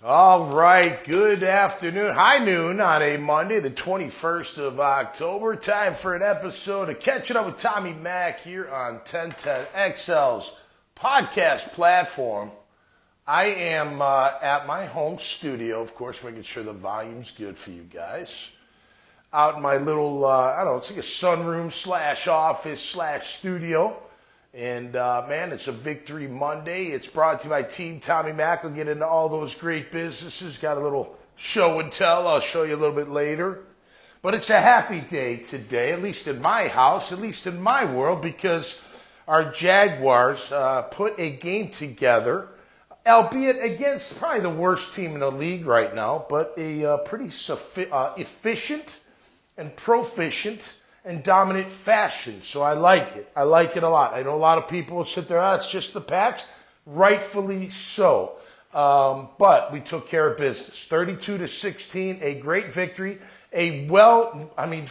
All right, good afternoon, high noon on a Monday, the 21st of October. Time for an episode of Catching Up with Tommy Mack here on 1010XL's podcast platform. I am at my home studio, of course, making sure the volume's good for you guys. Out in my little, it's like a sunroom slash office slash studio. And, man, it's a Victory Monday. It's brought to you by Team Tommy Mack. I'll get into all those great businesses. Got a little show and tell. I'll show you a little bit later. But it's a happy day today, at least in my house, at least in my world, because our Jaguars put a game together, albeit against probably the worst team in the league right now, but a pretty efficient and proficient and dominant fashion. So I like it. I like it a lot. I know a lot of people will sit there, it's just the Pats. Rightfully so. But we took care of business. 32-16, a great victory.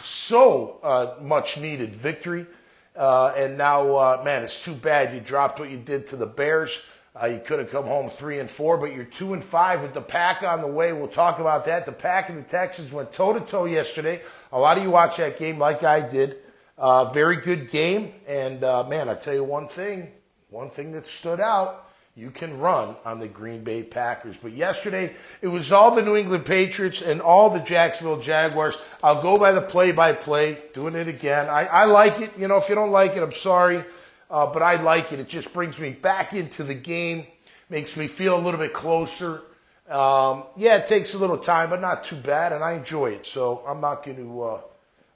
So much needed victory. And now, man, it's too bad you dropped what you did to the Bears. You could have come home 3-4, but you're 2-5 with the Pack on the way. We'll talk about that. The Pack and the Texans went toe-to-toe yesterday. A lot of you watched that game like I did. Very good game. And, man, I tell you one thing that stood out, you can run on the Green Bay Packers. But yesterday, it was all the New England Patriots and all the Jacksonville Jaguars. I'll go by the play-by-play, doing it again. I like it. You know, if you don't like it, I'm sorry. But I like it. It just brings me back into the game, makes me feel a little bit closer. It takes a little time, but not too bad, and I enjoy it. So I'm not going to.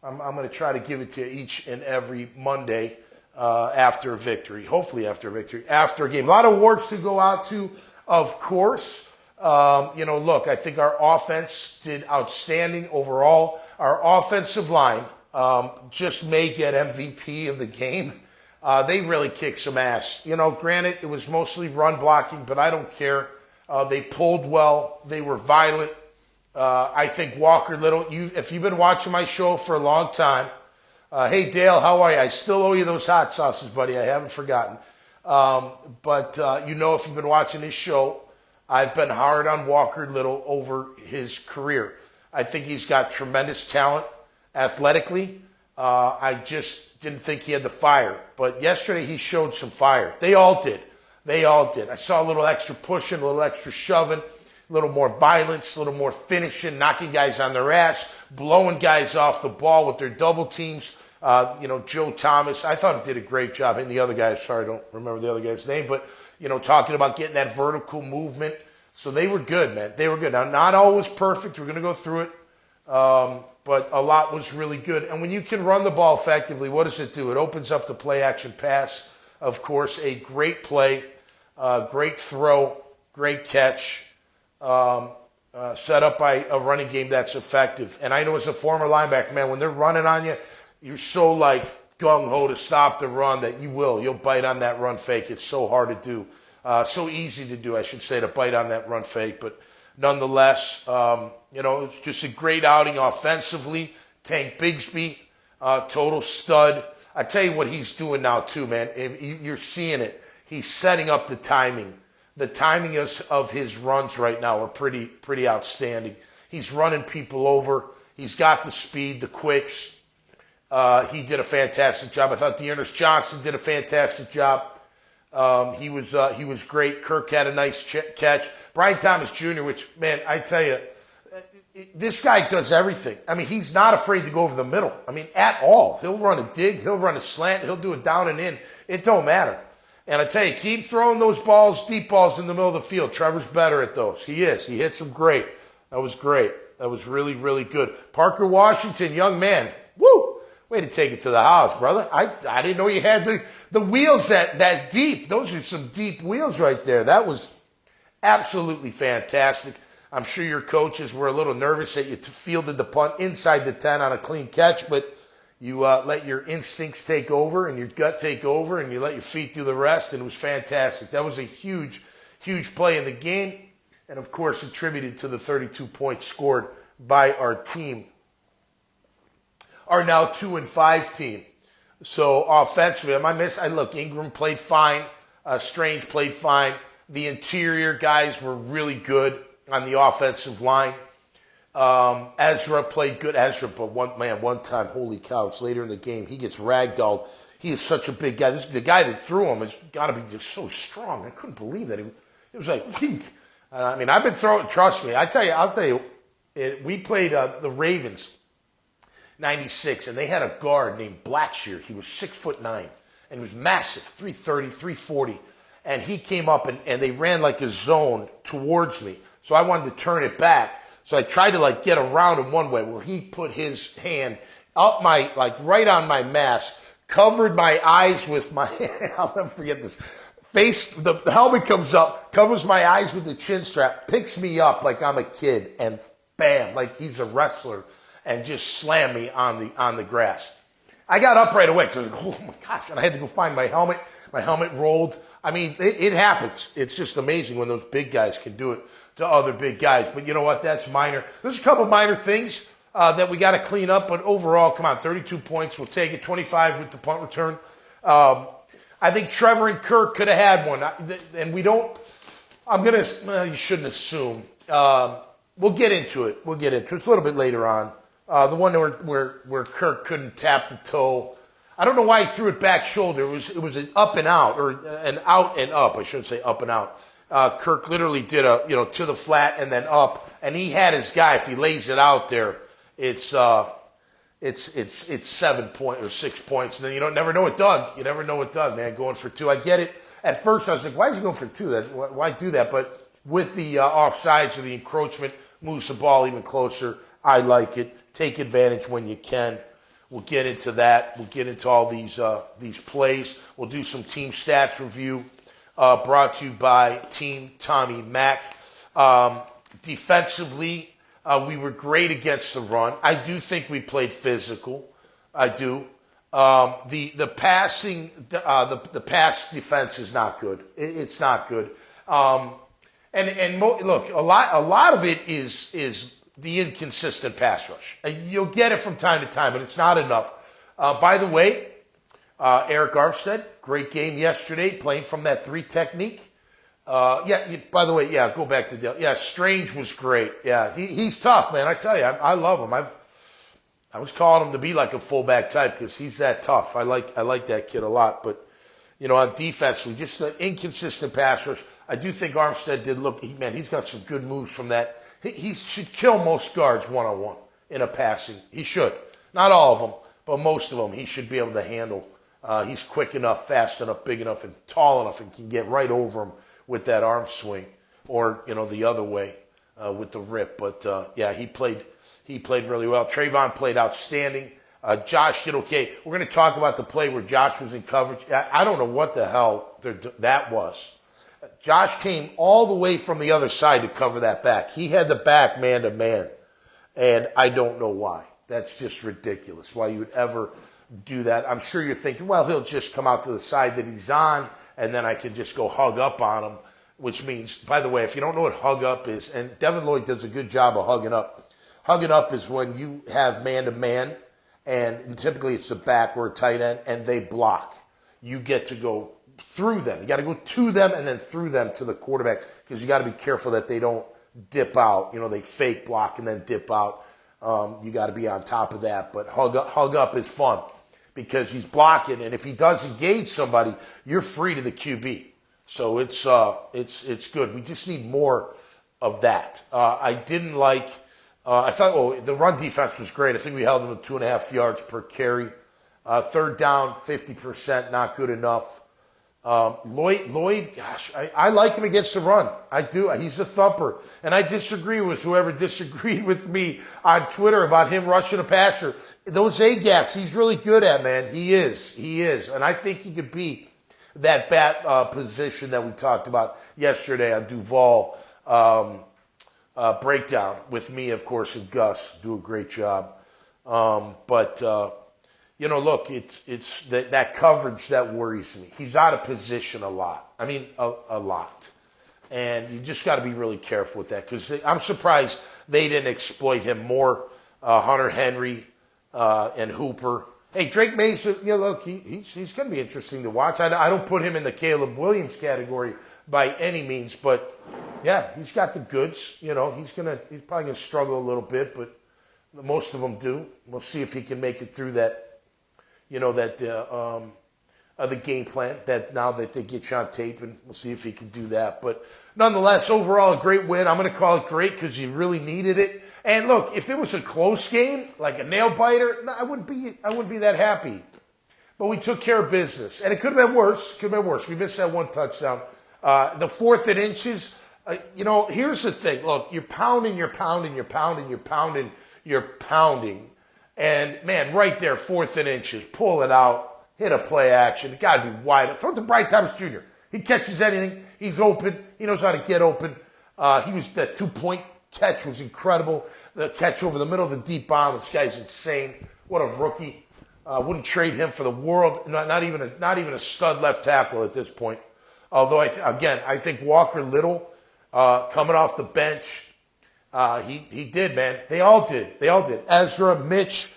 I'm going to try to give it to you each and every Monday after a victory. Hopefully after a victory, after a game. A lot of awards to go out to, of course. Look, I think our offense did outstanding overall. Our offensive line just may get MVP of the game. They really kicked some ass. Granted, it was mostly run blocking, but I don't care. They pulled well. They were violent. I think Walker Little, if you've been watching my show for a long time, hey, Dale, how are you? I still owe you those hot sauces, buddy. I haven't forgotten. But if you've been watching this show, I've been hard on Walker Little over his career. I think he's got tremendous talent athletically. I just didn't think he had the fire. But yesterday he showed some fire. They all did. I saw a little extra pushing, a little extra shoving, a little more violence, a little more finishing, knocking guys on their ass, blowing guys off the ball with their double teams. Joe Thomas, I thought he did a great job. And the other guy, sorry, I don't remember the other guy's name, but, talking about getting that vertical movement. So they were good, man. They were good. Now, not always perfect. We're going to go through it. But a lot was really good. And when you can run the ball effectively, what does it do? It opens up the play-action pass. Of course, a great play, great throw, great catch, set up by a running game that's effective. And I know as a former linebacker, man, when they're running on you, you're so gung-ho to stop the run that you'll bite on that run fake. It's so hard to do. So easy to do, I should say, to bite on that run fake. But nonetheless, it's just a great outing offensively. Tank Bigsby, total stud. I tell you what he's doing now too, man. You're seeing it. He's setting up the timing. The timing of his runs right now are pretty outstanding. He's running people over. He's got the speed, the quicks. He did a fantastic job. I thought Dearness Johnson did a fantastic job. He was great. Kirk had a nice catch. Brian Thomas Jr., which, man, I tell you, this guy does everything. I mean, he's not afraid to go over the middle. I mean, at all. He'll run a dig. He'll run a slant. He'll do it down and in. It don't matter. And I tell you, keep throwing those balls, deep balls in the middle of the field. Trevor's better at those. He is. He hits them great. That was great. That was really, really good. Parker Washington, young man. Woo! Way to take it to the house, brother. I didn't know you had the wheels that deep. Those are some deep wheels right there. That was absolutely fantastic. I'm sure your coaches were a little nervous that you fielded the punt inside the 10 on a clean catch, but you let your instincts take over and your gut take over, and you let your feet do the rest, and it was fantastic. That was a huge, huge play in the game, and of course attributed to the 32 points scored by our team. Our now 2-5 team. So offensively, look, Ingram played fine. Strange played fine. The interior guys were really good. on the offensive line. Ezra played good. Ezra, but one time, holy cow, it's later in the game, he gets ragdolled. He is such a big guy. The guy that threw him has got to be just so strong. I couldn't believe that. It was like, Pink. I mean, I've been throwing, trust me, I'll tell you, we played the Ravens, 96, and they had a guard named Blackshear. He was 6'9", and he was massive, 330, 340. And he came up, and they ran like a zone towards me. So I wanted to turn it back. So I tried to like get around him one way. Well, he put his hand up my, like right on my mask, covered my eyes with my, I'll never forget this, the helmet comes up, covers my eyes with the chin strap, picks me up like I'm a kid, and bam, like he's a wrestler, and just slammed me on the grass. I got up right away, because I was like, oh my gosh, and I had to go find my helmet. My helmet rolled. I mean, it happens. It's just amazing when those big guys can do it to other big guys. But you know what? That's minor. There's a couple minor things that we got to clean up. But overall, come on, 32 points. We'll take it. 25 with the punt return. I think Trevor and Kirk could have had one. And we don't, you shouldn't assume. We'll get into it. It's a little bit later on. The one where Kirk couldn't tap the toe. I don't know why he threw it back shoulder. It was an up and out, or an out and up. I shouldn't say up and out. Kirk literally did to the flat and then up, and he had his guy. If he lays it out there, it's 7 points or 6 points, and then you never know what Doug. You never know what Doug, man, going for two. I get it. At first, I was like, why is he going for two? Why do that? But with the offsides or the encroachment, moves the ball even closer. I like it. Take advantage when you can. We'll get into that. We'll get into all these plays. We'll do some team stats review brought to you by Team Tommy Mack. Defensively, we were great against the run. I do think we played physical. I do. The passing, the pass defense is not good. It's not good. Look, a lot of it is the inconsistent pass rush. You'll get it from time to time, but it's not enough. By the way, Eric Armstead, great game yesterday, playing from that 3 technique. By the way, go back to Dale. Yeah, Strange was great. Yeah, he's tough, man. I tell you, I love him. I was calling him to be like a fullback type because he's that tough. I like that kid a lot. But, on defense, we just an inconsistent pass rush. I do think Armstead did look, he's got some good moves from that. He should kill most guards one-on-one in a passing. He should. Not all of them, but most of them he should be able to handle. He's quick enough, fast enough, big enough, and tall enough, and can get right over him with that arm swing, or the other way with the rip. But he played really well. Trayvon played outstanding. Josh did okay. We're going to talk about the play where Josh was in coverage. I don't know what the hell that was. Josh came all the way from the other side to cover that back. He had the back man to man, and I don't know why. That's just ridiculous, why you would ever do that. I'm sure you're thinking, well, he'll just come out to the side that he's on, and then I can just go hug up on him, which means, by the way, if you don't know what hug up is, and Devin Lloyd does a good job of hugging up. Hugging up is when you have man to man, and typically it's the back or a tight end, and they block. You get to go through them. You got to go to them and then through them to the quarterback, because you got to be careful that they don't dip out. They fake block and then dip out. You got to be on top of that. But hug up is fun because he's blocking, and if he does engage somebody, you're free to the QB. So it's good. We just need more of that. I didn't like. I thought the run defense was great. I think we held them to 2.5 yards per carry. Third down, 50%, not good enough. Lloyd, gosh, I like him against the run. I do. He's a thumper. And I disagree with whoever disagreed with me on Twitter about him rushing a passer. Those A-gaps, he's really good at, man. He is. And I think he could beat that bat position that we talked about yesterday on Duval breakdown with me, of course, and Gus. Do a great job. Look, it's that coverage that worries me. He's out of position a lot. I mean, a lot. And you just got to be really careful with that, because I'm surprised they didn't exploit him more. Hunter Henry and Hooper. Hey, Drake Mason, look, he's going to be interesting to watch. I don't put him in the Caleb Williams category by any means, but Yeah, he's got the goods. You know, he's probably gonna struggle a little bit, but most of them do. We'll see if he can make it through that. You know, that the game plan that now that they get you on tape, and we'll see if he can do that. But nonetheless, overall, a great win. I'm going to call it great because you really needed it. And look, if it was a close game, like a nail biter, I wouldn't be that happy. But we took care of business, and it could have been worse. Could have been worse. We missed that one touchdown. The 4th and inches. You know, here's the thing. Look, you're pounding. And, man, right there, 4th and inches. Pull it out. Hit a play action. It got to be wide. Throw it to Brian Thomas Jr. He catches anything. He's open. He knows how to get open. That 2-point catch was incredible. The catch over the middle of the deep bomb. This guy's insane. What a rookie. Wouldn't trade him for the world. Not even a stud left tackle at this point. Although, I think Walker Little, coming off the bench, he did, man. They all did. Ezra, Mitch,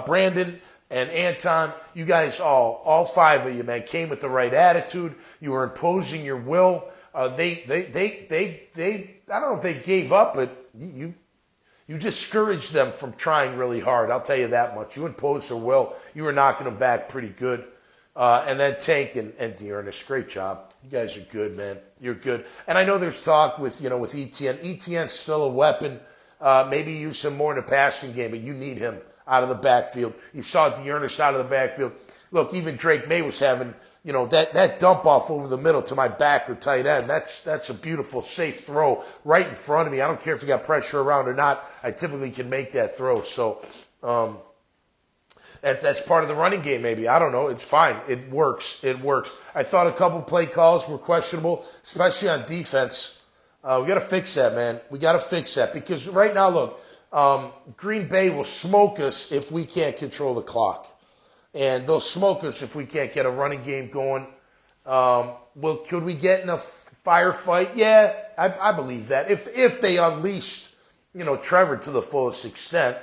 Brandon, and Anton, you guys all 5 of you, man, came with the right attitude. You were imposing your will. They I don't know if they gave up, but you discouraged them from trying really hard. I'll tell you that much. You imposed their will. You were knocking them back pretty good. And then Tank and Dearness, great job. You guys are good, man. You're good. And I know there's talk with ETN. ETN's still a weapon. Maybe use him more in the passing game, but you need him out of the backfield. You saw Dearness out of the backfield. Look, even Drake May was having, that dump off over the middle to my back or tight end. That's a beautiful, safe throw right in front of me. I don't care if you got pressure around or not. I typically can make that throw. So, that's part of the running game, maybe. I don't know. It's fine. It works. I thought a couple play calls were questionable, especially on defense. We got to fix that, man. We got to fix that because right now, look, Green Bay will smoke us if we can't control the clock. And they'll smoke us if we can't get a running game going. Could we get in a firefight? Yeah, I believe that. If they unleashed, Trevor to the fullest extent.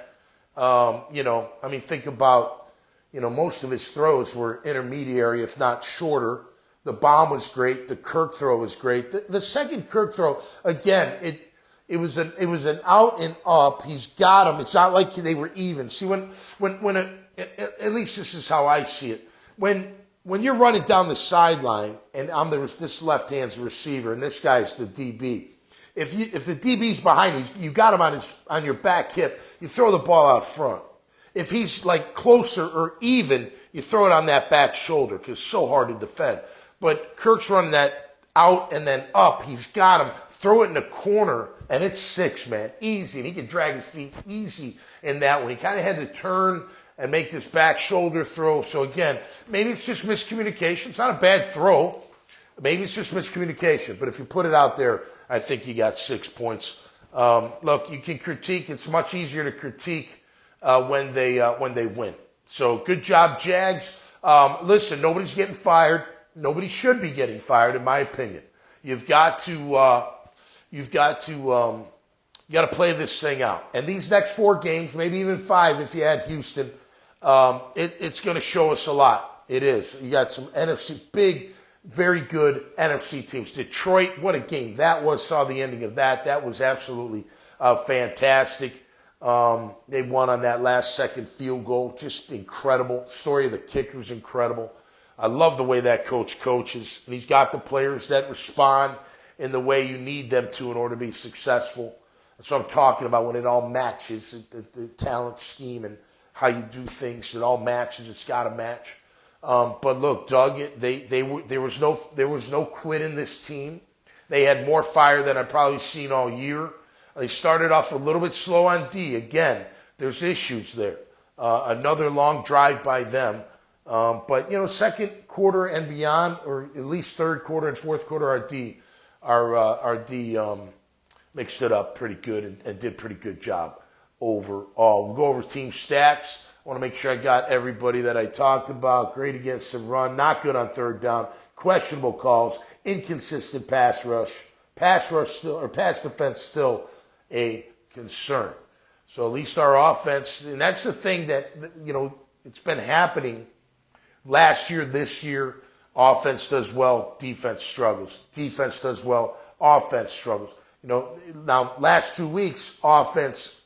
Think about, most of his throws were intermediary, if not shorter. The bomb was great. The Kirk throw was great. The second Kirk throw, again, it was an out and up. He's got him. It's not like they were even. See, at least this is how I see it. When you're running down the sideline and this left hand's receiver and this guy's the DB. If the DB's behind you got him on your back hip, you throw the ball out front. If he's like closer or even, you throw it on that back shoulder because it's so hard to defend. But Kirk's running that out and then up. He's got him. Throw it in the corner, and it's 6, man. Easy. And he can drag his feet easy in that one. He kind of had to turn and make this back shoulder throw. So, again, maybe it's just miscommunication. It's not a bad throw. Maybe it's just miscommunication. But if you put it out there, I think you got 6 points. Look, you can critique. It's much easier to critique when they win. So good job, Jags. Listen, nobody's getting fired. Nobody should be getting fired, in my opinion. You've got to play this thing out. And these next 4 games, maybe even 5 if you add Houston, it's going to show us a lot. It is. You got some big, very good NFC teams. Detroit, what a game that was. Saw the ending of that. That was absolutely fantastic. They won on that last-second field goal. Just incredible. Story of the kicker's incredible. I love the way that coach coaches. And he's got the players that respond in the way you need them to in order to be successful. That's what I'm talking about when it all matches, the talent scheme and how you do things. It all matches. It's got to match. But look, Doug, there was no quit in this team. They had more fire than I've probably seen all year. They started off a little bit slow on D. Again, there's issues there. Another long drive by them. But second quarter and beyond, or at least third quarter and fourth quarter, our D mixed it up pretty good and did a pretty good job overall. We'll go over team stats. I want to make sure I got everybody that I talked about. Great against the run, not good on third down, questionable calls, inconsistent pass rush still, or pass defense still a concern. So at least our offense, and that's the thing that it's been happening last year, this year. Offense does well, defense struggles. Defense does well, offense struggles. Now last 2 weeks, offense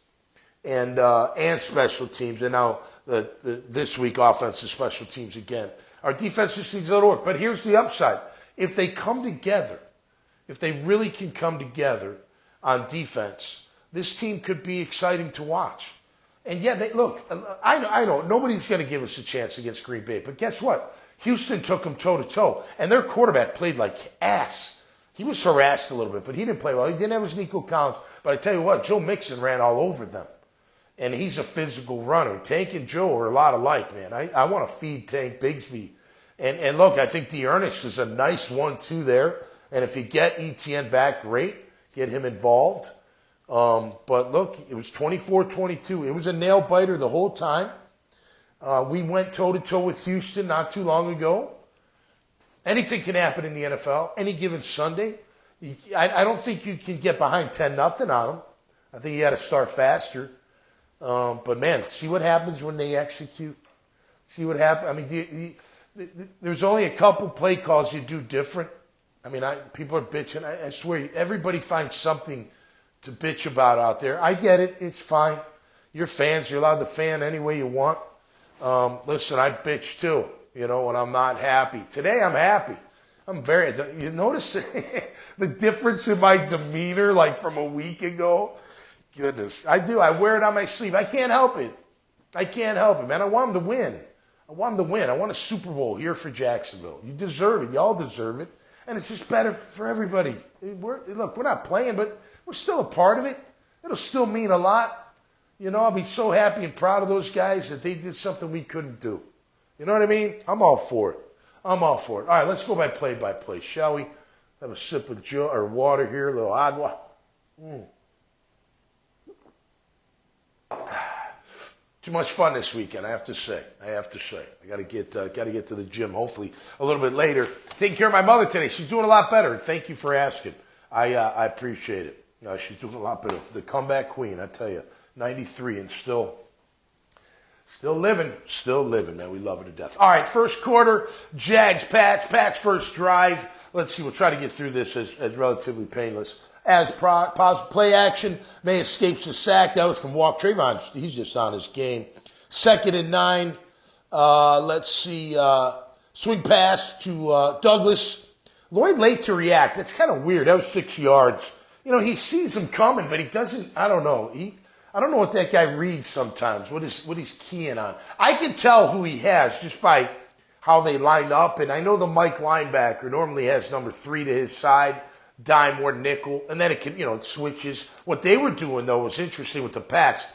and special teams, and now this week, offense and special teams again. Our defense just needs a little work. But here's the upside. If they come together, if they really can come together on defense, this team could be exciting to watch. And yeah, look, I know nobody's going to give us a chance against Green Bay, but guess what? Houston took them toe-to-toe, and their quarterback played like ass. He was harassed a little bit, but he didn't play well. He didn't have his Nico Collins. But I tell you what, Joe Mixon ran all over them. And he's a physical runner. Tank and Joe are a lot alike, man. I want to feed Tank Bigsby. And look, I think D'Ernest is a nice 1-2 there. And if you get ETN back, great. Get him involved. But look, it was 24-22. It was a nail-biter the whole time. We went toe-to-toe with Houston not too long ago. Anything can happen in the NFL. Any given Sunday. I don't think you can get behind 10-0 on them. I think you got to start faster. But, man, see what happens when they execute. See what happens. I mean, there's only a couple play calls you do different. I mean, people are bitching. I swear, everybody finds something to bitch about out there. I get it. It's fine. You're fans. You're allowed to fan any way you want. Listen, I bitch too, when I'm not happy. Today I'm happy. You notice the difference in my demeanor, like from a week ago? Goodness, I do. I wear it on my sleeve. I can't help it. Man. I want them to win. I want a Super Bowl here for Jacksonville. You deserve it. Y'all deserve it. And it's just better for everybody. We're not playing, but we're still a part of it. It'll still mean a lot. I'll be so happy and proud of those guys that they did something we couldn't do. You know what I mean? I'm all for it. All right, let's go by play, shall we? Have a sip of water here, a little agua. Too much fun this weekend, I have to say. I got to get to the gym, hopefully a little bit later. Taking care of my mother today. She's doing a lot better. Thank you for asking. I appreciate it. She's doing a lot better. The comeback queen, I tell you. 93 and still living, man. We love her to death. All right, first quarter, Jags, Pats first drive. Let's see, we'll try to get through this as relatively painless. As play action, May escapes the sack. That was from Walk. Trayvon, he's just on his game. 2nd and 9. Let's see, swing pass to Douglas. Lloyd late to react. That's kind of weird. That was 6 yards. He sees him coming, but he doesn't, I don't know. I don't know what that guy reads sometimes, what he's keying on. I can tell who he has just by how they line up, and I know the Mike linebacker normally has number 3 to his side, dime or nickel, and then it switches. What they were doing, though, was interesting with the Pats.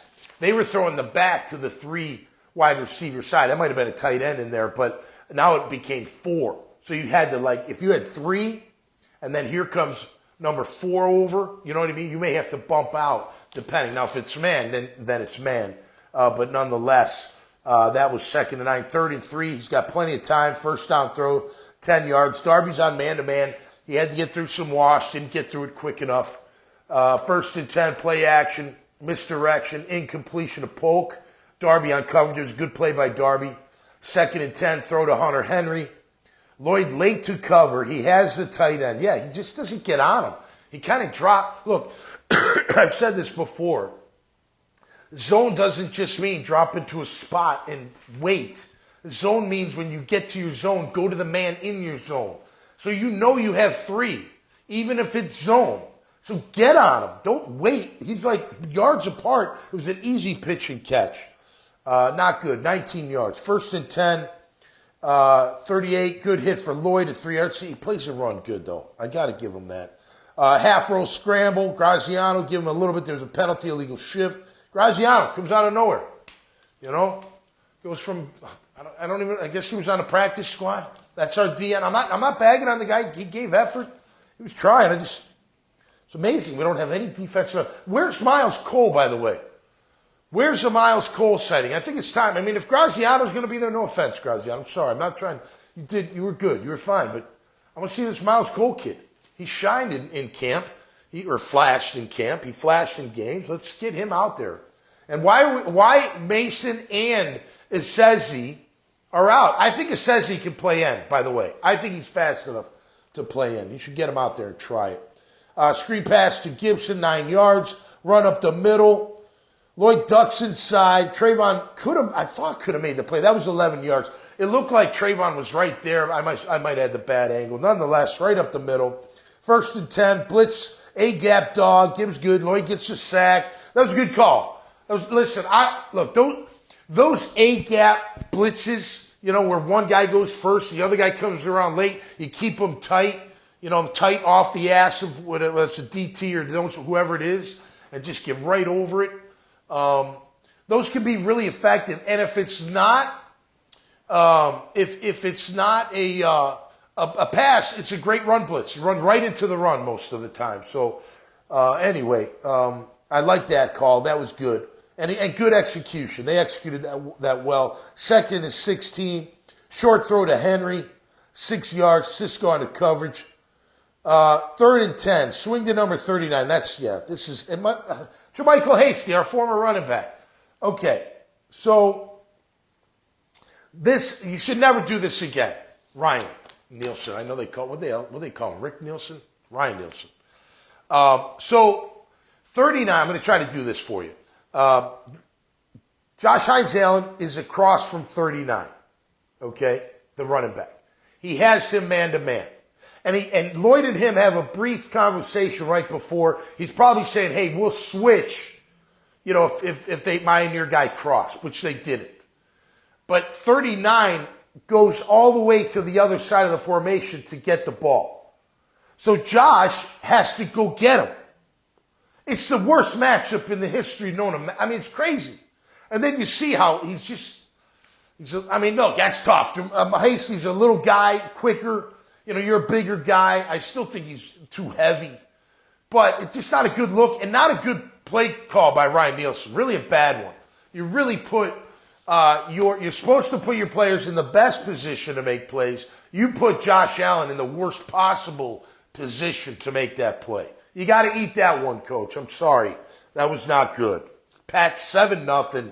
They were throwing the back to the 3 wide receiver side. That might have been a tight end in there, but now it became 4. So you had to, if you had 3, and then here comes number 4 over, you know what I mean? You may have to bump out. Depending. Now, if it's man, then it's man. But nonetheless, that was 2nd and 9. 3rd and 3. He's got plenty of time. First down throw, 10 yards. Darby's on man-to-man. He had to get through some wash. Didn't get through it quick enough. 1st and 10, play action, misdirection, incompletion of Polk. Darby on coverage. It was a good play by Darby. 2nd and 10, throw to Hunter Henry. Lloyd late to cover. He has the tight end. Yeah, he just doesn't get on him. He kind of dropped. Look, I've said this before. Zone doesn't just mean drop into a spot and wait. Zone means when you get to your zone, go to the man in your zone. So you have 3, even if it's zone. So get on him. Don't wait. He's like yards apart. It was an easy pitch and catch. Not good. 19 yards. 1st and 10. 38. Good hit for Lloyd at 3 yards. See, he plays the run good, though. I got to give him that. Half roll scramble. Graziano, give him a little bit. There's a penalty, illegal shift. Graziano comes out of nowhere. Goes from, I guess he was on the practice squad. That's our DN. I'm not bagging on the guy. He gave effort. He was trying. It's amazing. We don't have any defensive. Where's Miles Cole, by the way? Where's the Miles Cole sighting? I think it's time. I mean, if Graziano's going to be there, no offense, Graziano. I'm sorry. I'm not trying. You were good. You were fine. But I want to see this Miles Cole kid. He shined in camp, or flashed in camp. He flashed in games. Let's get him out there. And why Mason and Esezi are out? I think Esezi can play in, by the way. I think he's fast enough to play in. You should get him out there and try it. Screen pass to Gibson, 9 yards. Run up the middle. Lloyd ducks inside. Trayvon I thought could have made the play. That was 11 yards. It looked like Trayvon was right there. I might have had the bad angle. Nonetheless, right up the middle. 1st and 10. Blitz, A-gap dog. Gibbs good. Lloyd gets a sack. That was a good call. Those A-gap blitzes, where one guy goes first, the other guy comes around late, you keep them tight, tight off the ass of whether it's a DT or whoever it is, and just get right over it. Those can be really effective. And if it's not, if it's not a pass, it's a great run blitz. You run right into the run most of the time. So anyway, I like that call. That was good. And good execution. They executed that well. 2nd and 16. Short throw to Henry. 6 yards. Cisco on the coverage. 3rd and 10. Swing to number 39. This is Jermichael Hasty, our former running back. Okay. So you should never do this again. Ryan Nielsen. I know they call what they call him? Rick Nielsen? Ryan Nielsen. So 39, I'm going to try to do this for you. Josh Hines-Allen is across from 39, okay, the running back. He has him man-to-man. And Lloyd and him have a brief conversation right before. He's probably saying, hey, we'll switch, if my and your guy cross, which they didn't. But 39 goes all the way to the other side of the formation to get the ball. So Josh has to go get him. It's the worst matchup in the history known. It's crazy. And then you see how look, that's tough. Hasty's a little guy, quicker. You're a bigger guy. I still think he's too heavy. But it's just not a good look and not a good play call by Ryan Nielsen. Really a bad one. You really put, you're supposed to put your players in the best position to make plays. You put Josh Allen in the worst possible position to make that play. You got to eat that one, Coach. I'm sorry. That was not good. Pat 7-0,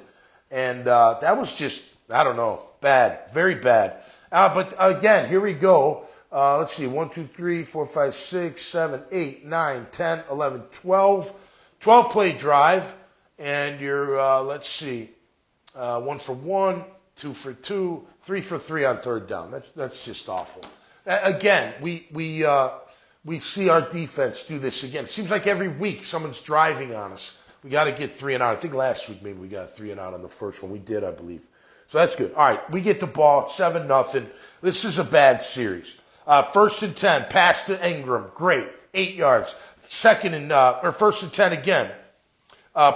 and that was just, I don't know, bad. Very bad. But again, here we go. Let's see, 1, 2, 3, 4, 5, 6, 7, 8, 9, 10, 11, 12. 12-play drive, and you're, 1 for 1, 2 for 2, 3 for 3 on 3rd down. That's just awful. Again, we see our defense do this again. It seems like every week someone's driving on us. We got to get 3 and out. I think last week maybe we got 3 and out on the first one. We did, I believe. So that's good. All right, we get the ball, 7-0. This is a bad series. 1st and 10, pass to Ingram. Great, 8 yards. 1st and 10 again.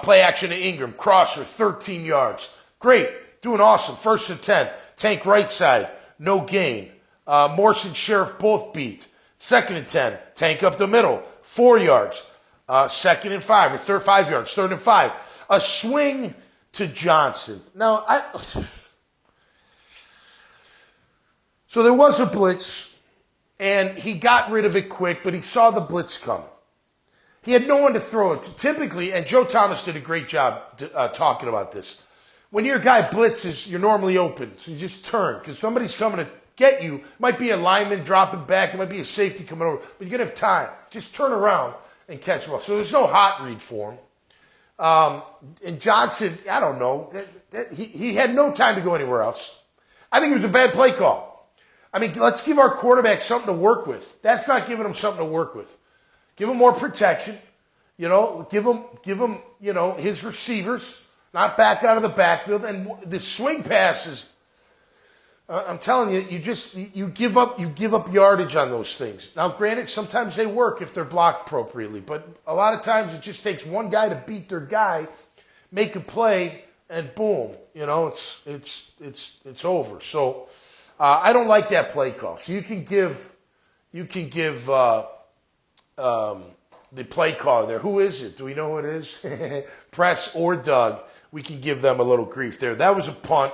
Play action to Ingram. Crosser, 13 yards. Great, doing awesome. 1st and 10, tank right side, no gain. Morse and Sheriff both beat. 2nd and 10, tank up the middle, 4 yards. 2nd and 5, or 5 yards, 3rd and 5. A swing to Johnson. Now, so there was a blitz, and he got rid of it quick, but he saw the blitz coming. He had no one to throw it to. Typically, and Joe Thomas did a great job talking about this. When your guy blitzes, you're normally open, so you just turn, because somebody's coming to get you. It might be a lineman dropping back. It might be a safety coming over. But you're going to have time. Just turn around and catch the ball. So there's no hot read for him. And Johnson, I don't know. He had no time to go anywhere else. I think it was a bad play call. Let's give our quarterback something to work with. That's not giving him something to work with. Give him more protection. Give him his receivers, not back out of the backfield. And the swing passes, I'm telling you, you give up yardage on those things. Now, granted, sometimes they work if they're blocked appropriately, but a lot of times it just takes one guy to beat their guy, make a play, and boom, it's over. So I don't like that play call. So you can give the play caller there. Who is it? Do we know who it is? Press or Doug. We can give them a little grief there. That was a punt.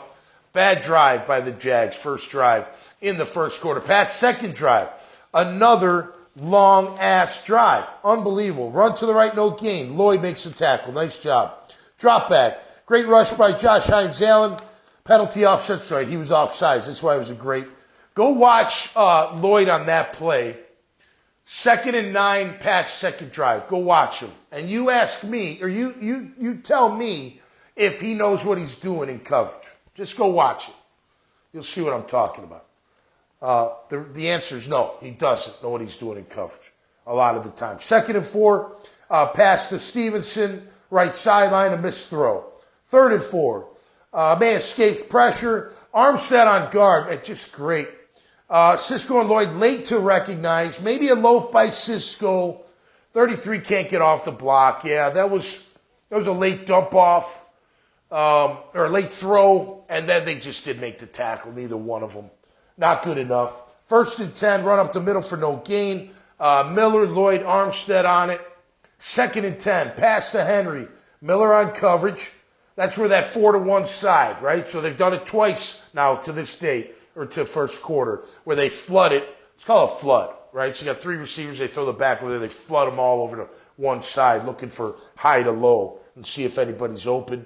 Bad drive by the Jags, first drive in the first quarter. Pat's second drive, another long-ass drive. Unbelievable. Run to the right, no gain. Lloyd makes the tackle. Nice job. Drop back. Great rush by Josh Hines-Allen. Penalty offset. Sorry, he was offsides. That's why it was a great. Go watch Lloyd on that play. 2nd and 9, Pat's second drive. Go watch him. And you ask me, or you tell me if he knows what he's doing in coverage. Just go watch it. You'll see what I'm talking about. The answer is no. He doesn't know what he's doing in coverage a lot of the time. 2nd and 4, pass to Stevenson, right sideline, a missed throw. 3rd and 4, May escapes pressure. Armstead on guard. Just great. Cisco and Lloyd late to recognize. Maybe a loaf by Cisco. 33 can't get off the block. Yeah, that was a late dump off. Or a late throw, and then they just didn't make the tackle, neither one of them. Not good enough. 1st and 10, run up the middle for no gain. Miller, Lloyd, Armstead on it. 2nd and 10, pass to Henry. Miller on coverage. That's where that 4-to-1 side, right? So they've done it twice now to this date, or to first quarter, where they flood it. It's called a flood, right? So you got 3 receivers, they throw the back, where they flood them all over to one side, looking for high to low, and see if anybody's open.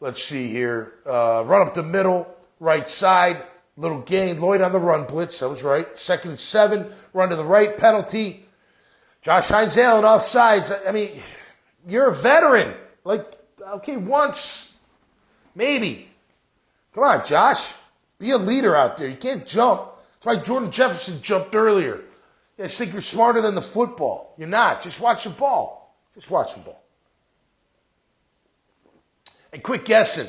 Let's see here. Run up the middle, right side, little gain. Lloyd on the run blitz. That was right. 2nd and 7, run to the right, penalty. Josh Hines-Allen offsides. I mean, you're a veteran. Like, okay, once, maybe. Come on, Josh. Be a leader out there. You can't jump. That's why Jordan Jefferson jumped earlier. You guys think you're smarter than the football. You're not. Just watch the ball. Just watch the ball. And quit guessing,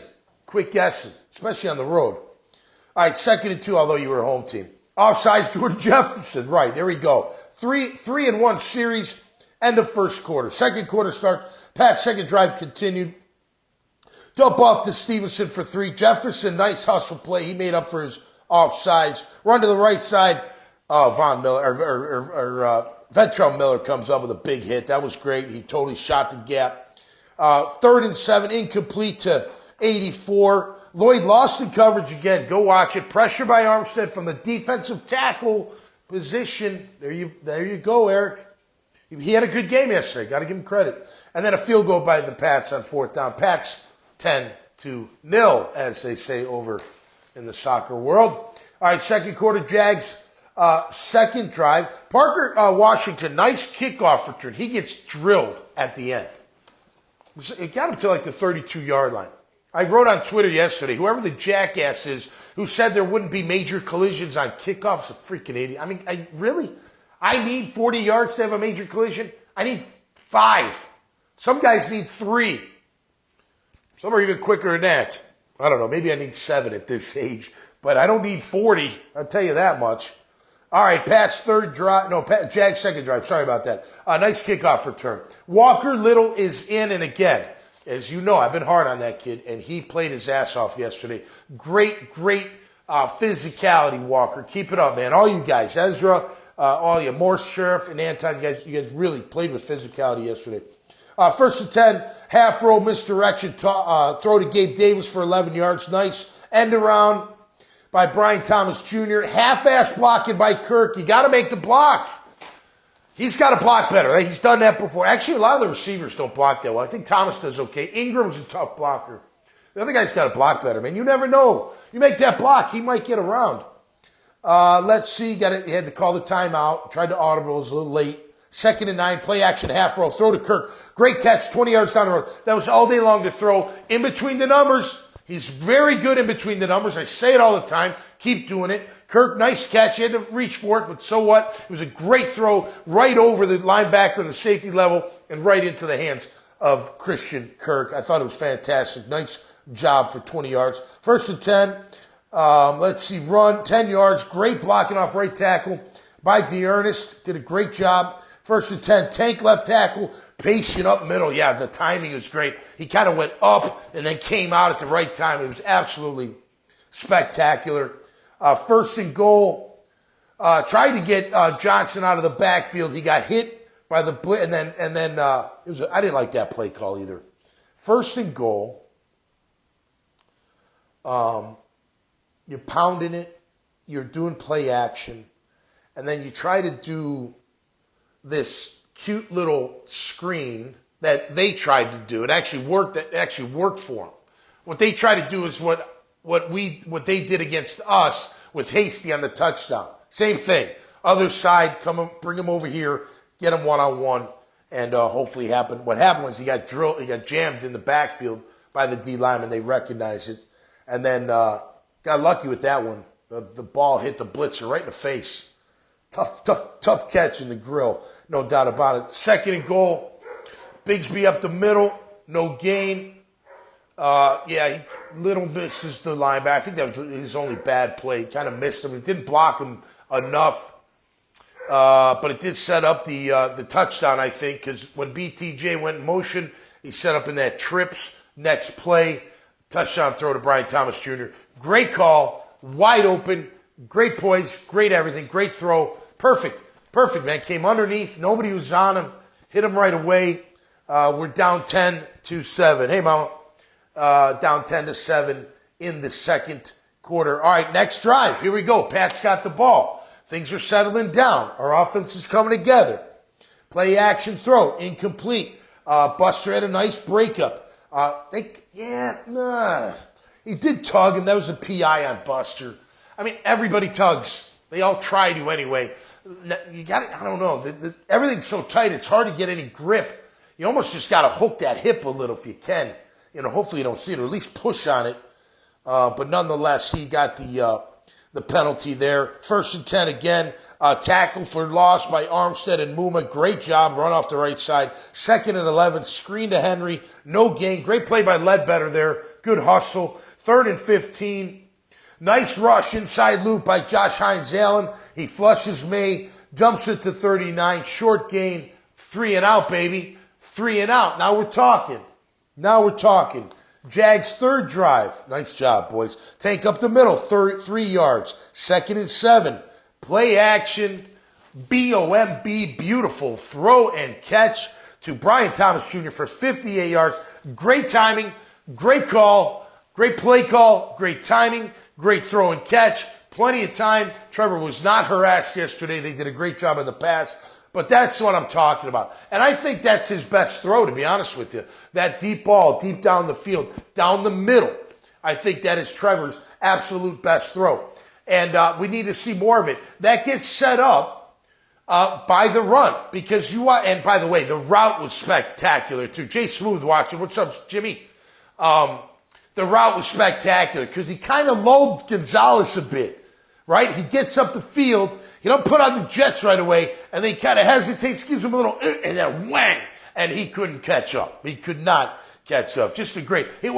especially on the road. All right, 2nd and 2, although you were a home team. Offsides, Jordan Jefferson. Right, there we go. 3-1 series, end of first quarter. Second quarter starts. Pat's second drive continued. Dump off to Stevenson for 3. Jefferson, nice hustle play. He made up for his offsides. Run to the right side. Von Miller, Ventrell Miller comes up with a big hit. That was great. He totally shot the gap. 3rd and 7, incomplete to 84. Lloyd lost in coverage again. Go watch it. Pressure by Armstead from the defensive tackle position. There you go, Eric. He had a good game yesterday. Got to give him credit. And then a field goal by the Pats on 4th down. Pats 10-0, as they say over in the soccer world. All right, second quarter, Jags. Second drive. Parker Washington, nice kickoff return. He gets drilled at the end. It got him to like the 32-yard line. I wrote on Twitter yesterday, whoever the jackass is who said there wouldn't be major collisions on kickoffs, a freaking idiot. I mean, really? I need 40 yards to have a major collision? I need 5. Some guys need 3. Some are even quicker than that. I don't know. Maybe I need 7 at this age. But I don't need 40. I'll tell you that much. All right, Pat's third drive. No, Jag's second drive. Sorry about that. Nice kickoff return. Walker Little is in, and again, as you know, I've been hard on that kid, and he played his ass off yesterday. Great physicality, Walker. Keep it up, man. All you guys, Ezra, all you, Morse, Sheriff, and Anton, you guys really played with physicality yesterday. 1st and 10, half roll misdirection, throw to Gabe Davis for 11 yards. Nice end around by Brian Thomas Jr. Half-ass blocking by Kirk. You got to make the block. He's got to block better. Right? He's done that before. Actually, a lot of the receivers don't block that well. I think Thomas does okay. Ingram's a tough blocker. The other guy's got to block better, man. You never know. You make that block, he might get around. Let's see. He had to call the timeout. Tried to audible. It was a little late. 2nd and 9, play action, half roll. Throw to Kirk. Great catch, 20 yards down the road. That was all day long to throw. In between the numbers. He's very good in between the numbers. I say it all the time. Keep doing it. Kirk, nice catch. He had to reach for it, but so what? It was a great throw right over the linebacker and the safety level and right into the hands of Christian Kirk. I thought it was fantastic. Nice job for 20 yards. 1st and 10. Let's see. Run, 10 yards. Great blocking off right tackle by DeErnest. Did a great job. 1st and 10. Tank left tackle. Patient up middle. Yeah, the timing was great. He kind of went up and then came out at the right time. It was absolutely spectacular. 1st and goal. Tried to get Johnson out of the backfield. He got hit by the blitz, and then I didn't like that play call either. 1st and goal. You're pounding it. You're doing play action, and then you try to do this cute little screen that they tried to do. It actually worked. That actually worked for them. What they tried to do is what they did against us with Hasty on the touchdown. Same thing. Other side, bring him over here, get him one-on-one, and hopefully happen. What happened was he got jammed in the backfield by the D lineman. They recognized it, and then got lucky with that one. The ball hit the blitzer right in the face. Tough catch in the grill, no doubt about it. 2nd and goal, Bigsby up the middle, no gain. He little misses the linebacker. I think that was his only bad play. He kind of missed him. It didn't block him enough, but it did set up the touchdown, I think, because when BTJ went in motion, he set up in that trips. Next play, touchdown throw to Brian Thomas Jr. Great call, wide open, great poise, great everything, great throw. Perfect, man. Came underneath. Nobody was on him. Hit him right away. We're down 10-7. Hey, Mama. Down 10-7 in the second quarter. All right, next drive. Here we go. Pat's got the ball. Things are settling down. Our offense is coming together. Play action throw. Incomplete. Buster had a nice breakup. He did tug, and that was a PI on Buster. I mean, everybody tugs. They all try to anyway. I don't know. Everything's so tight, it's hard to get any grip. You almost just got to hook that hip a little if you can. Hopefully you don't see it, or at least push on it. But nonetheless, he got the penalty there. 1st and 10 again. Tackle for loss by Armstead and Muma. Great job. Run off the right side. 2nd and 11. Screen to Henry. No gain. Great play by Ledbetter there. Good hustle. 3rd and 15. Nice rush inside loop by Josh Hines-Allen. He flushes May. Dumps it to 39. Short gain. 3 and out, baby. 3 and out. Now we're talking. Jags' 3rd drive. Nice job, boys. Tank up the middle. 3 yards. 2nd and 7. Play action. B-O-M-B. Beautiful throw and catch to Brian Thomas Jr. for 58 yards. Great timing. Great call. Great play call. Great timing. Great throw and catch. Plenty of time. Trevor was not harassed yesterday. They did a great job in the pass. But that's what I'm talking about. And I think that's his best throw, to be honest with you. That deep ball, deep down the field, down the middle. I think that is Trevor's absolute best throw. And we need to see more of it. That gets set up by the run. Because and by the way, the route was spectacular too. Jay Smooth watching. What's up, Jimmy? The route was spectacular because he kind of lulled Gonzalez a bit, right? He gets up the field. He don't put on the Jets right away, and then he kind of hesitates, gives him a little, and then whang, and he couldn't catch up. He could not catch up. Just a great, he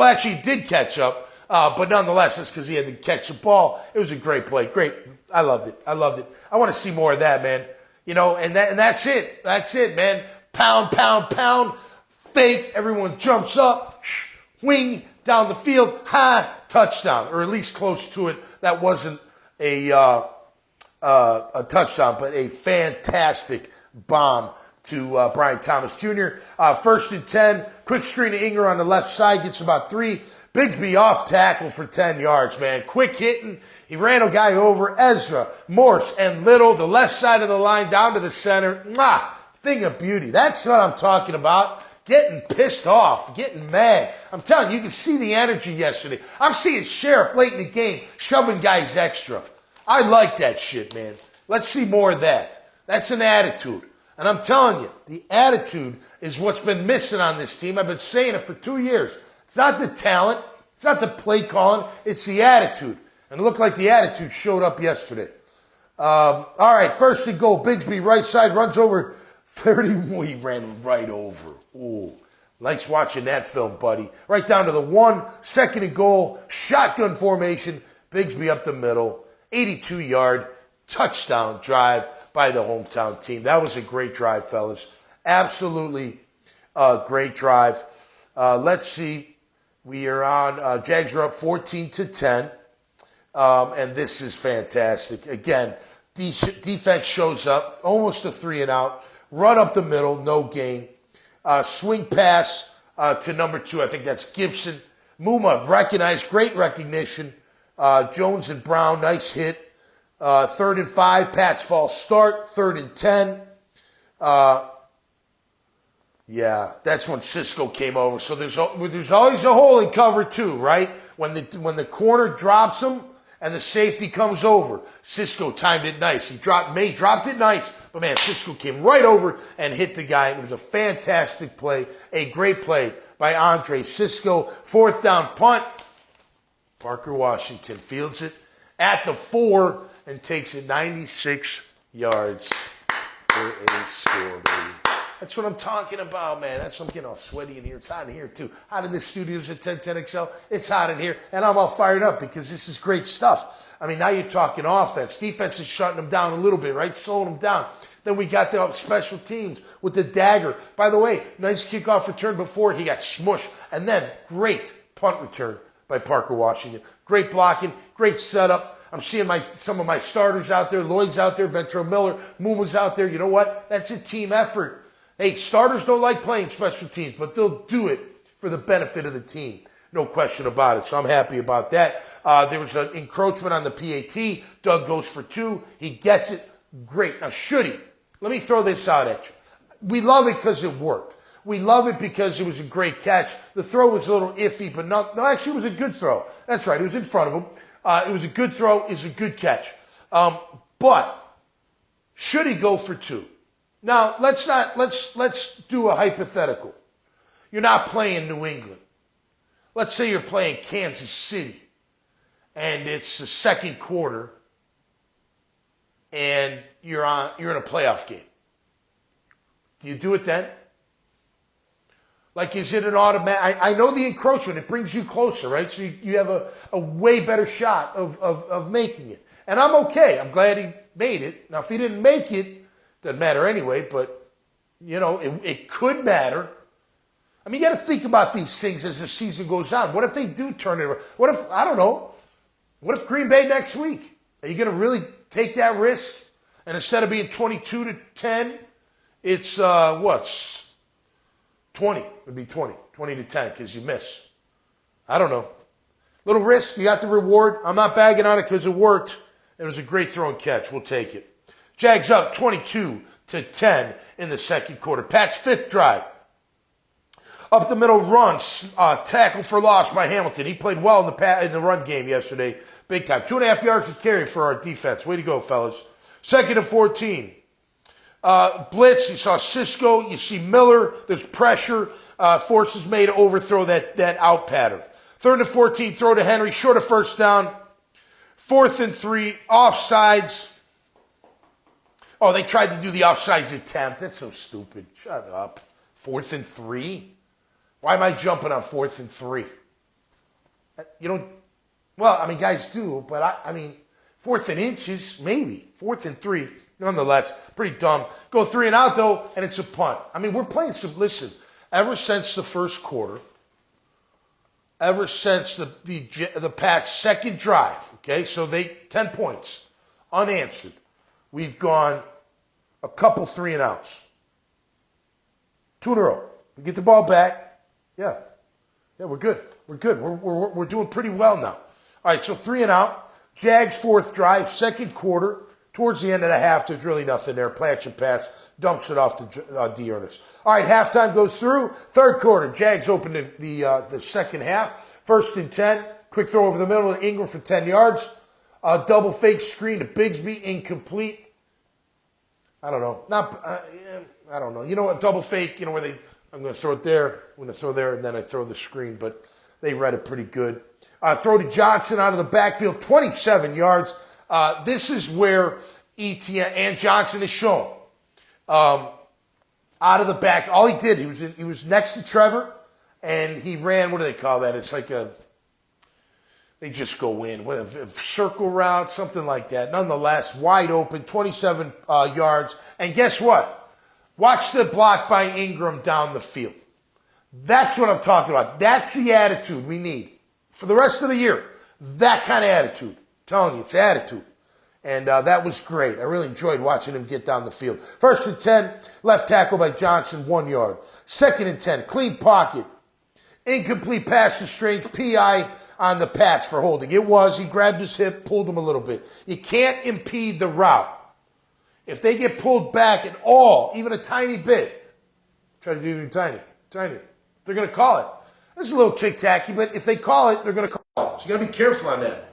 did catch up, but nonetheless, it's because he had to catch the ball. It was a great play. Great. I loved it. I want to see more of that, man. And that's it. That's it, man. Pound, pound, pound. Fake. Everyone jumps up. Wing down the field. Touchdown, or at least close to it. That wasn't a touchdown, but a fantastic bomb to Brian Thomas Jr. 1st and 10. Quick screen to Inger on the left side. Gets about 3. Bigsby off tackle for 10 yards, man. Quick hitting. He ran a guy over. Ezra, Morse, and Little. The left side of the line down to the center. Thing of beauty. That's what I'm talking about. Getting pissed off. Getting mad. I'm telling you, you can see the energy yesterday. I'm seeing Sheriff late in the game shoving guys extra. I like that shit, man. Let's see more of that. That's an attitude. And I'm telling you, the attitude is what's been missing on this team. I've been saying it for 2 years. It's not the talent. It's not the play calling. It's the attitude. And it looked like the attitude showed up yesterday. All right, 1st and goal. Bigsby right side runs over 30. He ran right over. Ooh. Likes watching that film, buddy. Right down to the 1. 2nd and goal. Shotgun formation. Bigsby up the middle. 82-yard touchdown drive by the hometown team. That was a great drive, fellas. Absolutely great drive. Let's see. We are on, Jags are up 14-10. And this is fantastic. Again, defense shows up. Almost a 3 and out. Run up the middle. No gain. Swing pass to number 2. I think that's Gibson. Muma recognized. Great recognition. Jones and Brown, nice hit. 3rd and 5, Pats false start. 3rd and 10. That's when Cisco came over. So there's always a hole in cover 2, right? When the corner drops him and the safety comes over. Cisco timed it nice. Dropped it nice, but man, Cisco came right over and hit the guy. It was a fantastic play, a great play by Andre Cisco. 4th down punt. Parker Washington fields it at the 4 and takes it 96 yards for a score, baby. That's what I'm talking about, man. That's what I'm getting all sweaty in here. It's hot in here, too. Hot in the studios at 1010XL. It's hot in here, and I'm all fired up because this is great stuff. I mean, now you're talking offense. Defense is shutting them down a little bit, right? Slowing them down. Then we got the special teams with the dagger. By the way, nice kickoff return before he got smushed. And then great punt return by Parker Washington. Great blocking, great setup. I'm seeing some of my starters out there. Lloyd's out there, Ventrell Miller, Muma's out there. You know what? That's a team effort. Hey, starters don't like playing special teams, but they'll do it for the benefit of the team. No question about it. So I'm happy about that. There was an encroachment on the PAT. Doug goes for 2. He gets it. Great. Now, should he? Let me throw this out at you. We love it because it worked. We love it because it was a great catch. The throw was a little iffy, but no, actually it was a good throw. That's right. It was in front of him. It was a good throw. It was a good catch. But should he go for 2? Now, let's do a hypothetical. You're not playing New England. Let's say you're playing Kansas City, and it's the second quarter, and you're in a playoff game. Do you do it then? Like, is it an automatic? I know the encroachment. It brings you closer, right? So you have a way better shot of making it. And I'm okay. I'm glad he made it. Now, if he didn't make it, doesn't matter anyway, but, you know, it could matter. I mean, you got to think about these things as the season goes on. What if they do turn it around? What if, I don't know, what if Green Bay next week? Are you going to really take that risk? And instead of being 22-10, it's, 20. It would be 20-10 because you miss. I don't know. Little risk. You got the reward. I'm not bagging on it because it worked. It was a great throw and catch. We'll take it. Jags up 22-10 in the second quarter. Pat's 5th drive. Up the middle run, tackle for loss by Hamilton. He played well in the run game yesterday. Big time. 2.5 yards to carry for our defense. Way to go, fellas. 2nd and 14. Blitz, you saw Cisco, you see Miller, there's pressure, forces May to overthrow that out pattern. 3rd and 14, throw to Henry, short of 1st down. 4th and 3, offsides. Oh, they tried to do the offsides attempt. That's so stupid. Shut up. 4th and 3? Why am I jumping on 4th and 3? You don't, well, I mean, guys do, but I mean, 4th and inches, maybe. 4th and 3. Nonetheless, pretty dumb. Go 3 and out, though, and it's a punt. I mean, we're playing some, listen, ever since the first quarter, ever since the Pats' second drive, okay, so 10 points, unanswered. We've gone a couple 3 and outs. 2 in a row. We get the ball back. Yeah, we're good. We're good. We're doing pretty well now. All right, so 3 and out. Jags 4th drive, second quarter. Towards the end of the half, there's really nothing there. Play action pass, dumps it off to D. Ernest. All right, halftime goes through. 3rd quarter, Jags open the second half. 1st and 10, quick throw over the middle to Ingram for 10 yards. Double fake screen to Bigsby, incomplete. I don't know. I don't know. You know what? Double fake, you know, where I'm going to throw it there, I'm going to throw there, and then I throw the screen. But they read it pretty good. Throw to Johnson out of the backfield, 27 yards. This is where Etienne and Johnson is shown. Out of the back, all he did, he was next to Trevor, and he ran, what do they call that? It's like they just go in, a circle route, something like that. Nonetheless, wide open, 27 yards. And guess what? Watch the block by Ingram down the field. That's what I'm talking about. That's the attitude we need for the rest of the year. That kind of attitude. I'm telling you, it's attitude. And that was great. I really enjoyed watching him get down the field. 1st and 10, left tackle by Johnson, 1 yard. 2nd and 10, clean pocket. Incomplete pass to Strange, PI on the Pats for holding. It was. He grabbed his hip, pulled him a little bit. You can't impede the route. If they get pulled back at all, even a tiny bit, try to do it tiny. They're going to call it. It's a little tic-tacky, but if they call it, they're going to call it. So you got to be careful on that.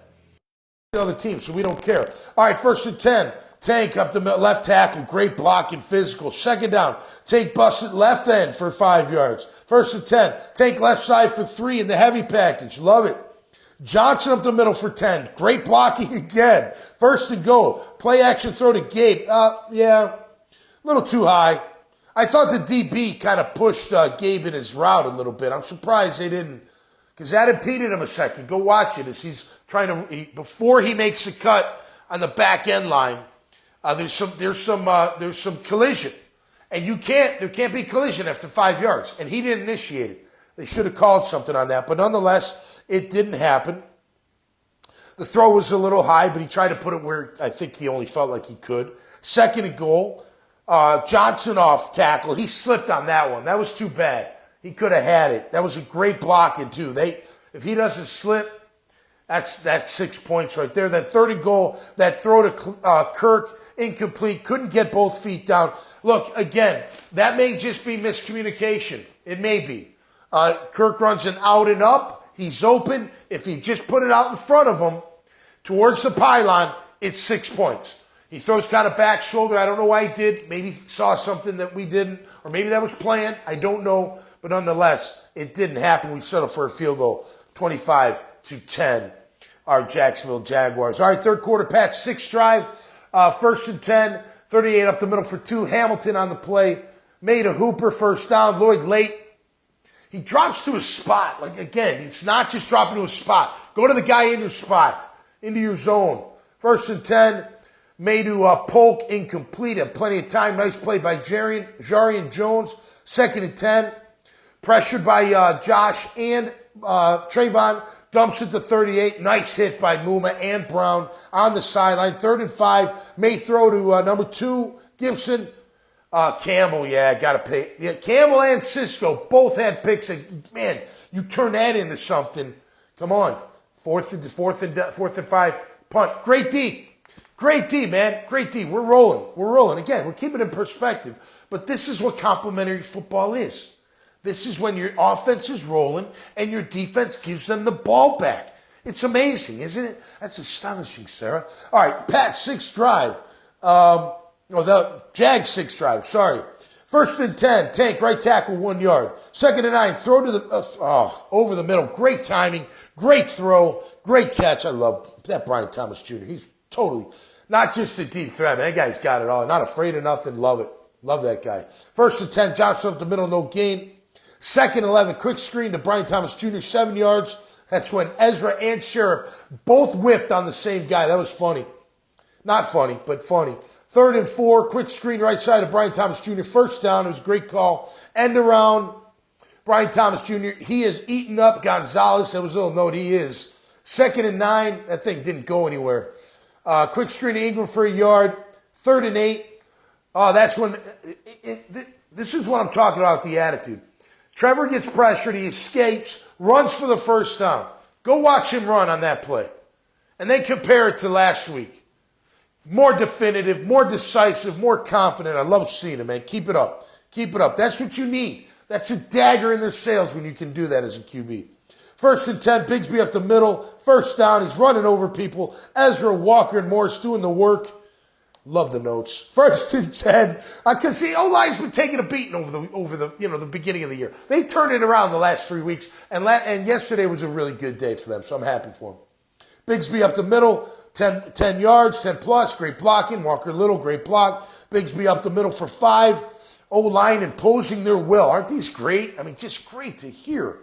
the other team, so we don't care. All right, 1st and 10. Tank up the left tackle. Great block and physical. 2nd down. Tank busted left end for 5 yards. 1st and 10. Tank left side for 3 in the heavy package. Love it. Johnson up the middle for 10. Great blocking again. 1st and goal. Play action throw to Gabe. Yeah, a little too high. I thought the DB kind of pushed Gabe in his route a little bit. I'm surprised they didn't, because that impeded him a second. Go watch it as he's trying to, before he makes the cut on the back end line. There's some collision, and there can't be collision after 5 yards, and he didn't initiate it. They should have called something on that, but nonetheless, it didn't happen. The throw was a little high, but he tried to put it where I think he only felt like he could. 2nd and goal, Johnson off tackle. He slipped on that one. That was too bad. He could have had it. That was a great blocking too. If he doesn't slip, that's 6 points right there. Then 3rd and goal, that throw to Kirk, incomplete. Couldn't get both feet down. Look, again, that may just be miscommunication. It may be. Kirk runs an out and up. He's open. If he just put it out in front of him towards the pylon, it's 6 points. He throws kind of back shoulder. I don't know why he did. Maybe he saw something that we didn't, or maybe that was planned. I don't know. But nonetheless, it didn't happen. We settled for a field goal, 25-10, our Jacksonville Jaguars. All right, 3rd quarter, Pat, 6th drive, 1st and 10, 38 up the middle for 2. Hamilton on the play, made a hooper, 1st down. Lloyd late. He drops to a spot. Like, again, it's not just dropping to a spot. Go to the guy in your spot, into your zone. 1st and 10, made to Polk, incomplete. Had plenty of time. Nice play by Jarian Jones. 2nd and 10. Pressured by Josh and Trayvon. Dumps it to 38. Nice hit by Muma and Brown on the sideline. 3rd and 5. May throw to number 2, Gibson. Campbell, got to pay. Yeah, Campbell and Cisco both had picks. Man, you turn that into something. Come on. 4th and 5. Punt. Great D. Great D, man. Great D. We're rolling. Again, we're keeping it in perspective. But this is what complimentary football is. This is when your offense is rolling and your defense gives them the ball back. It's amazing, isn't it? That's astonishing, Sarah. All right, Pat, 6th drive. The Jags 6th drive, sorry. 1st and 10, Tank, right tackle, 1 yard. 2nd and 9, throw to the, over the middle. Great timing, great throw, great catch. I love that Brian Thomas Jr. He's totally, not just a deep threat, man. That guy's got it all. Not afraid of nothing. Love it. Love that guy. 1st and 10, Johnson up the middle, no gain. 2nd and 11, quick screen to Brian Thomas Jr., 7 yards. That's when Ezra and Sheriff both whiffed on the same guy. That was funny. Not funny, but funny. 3rd and 4, quick screen right side of Brian Thomas Jr., 1st down. It was a great call. End around Brian Thomas Jr. He is eating up Gonzalez. That was a little note. He is. 2nd and 9, that thing didn't go anywhere. Quick screen to Ingram for a yard. 3rd and 8. That's when, this is what I'm talking about, the attitude. Trevor gets pressured, he escapes, runs for the 1st down. Go watch him run on that play. And then compare it to last week. More definitive, more decisive, more confident. I love seeing him, man. Keep it up. Keep it up. That's what you need. That's a dagger in their sails when you can do that as a QB. 1st and 10, Bigsby up the middle. 1st down, he's running over people. Ezra, Walker, and Morris doing the work. Love the notes. 1st and 10. Because the O-line's been taking a beating over the beginning of the year. They turned it around the last 3 weeks, and yesterday was a really good day for them, so I'm happy for them. Bigsby up the middle, 10 yards, 10 plus, great blocking. Walker Little, great block. Bigsby up the middle for 5. O-line imposing their will. Aren't these great? I mean, just great to hear.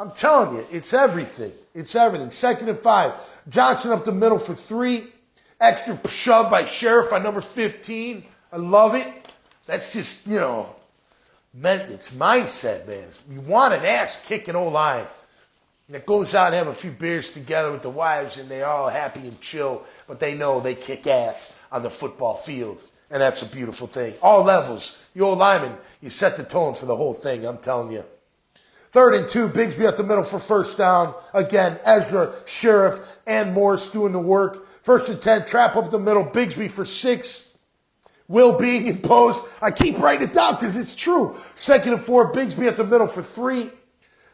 I'm telling you, it's everything. It's everything. 2nd and 5. Johnson up the middle for 3. Extra shove by Sheriff on number 15. I love it. That's just, it's mindset, man. You want an ass-kicking O-line that goes out and have a few beers together with the wives, and they're all happy and chill, but they know they kick ass on the football field, and that's a beautiful thing. All levels. You O-lineman, you set the tone for the whole thing, I'm telling you. 3rd and 2, Bigsby up the middle for 1st down. Again, Ezra, Sheriff, and Morris doing the work. 1st and 10, trap up the middle, Bigsby for 6. Will being imposed. I keep writing it down because it's true. 2nd and 4, Bigsby up the middle for 3.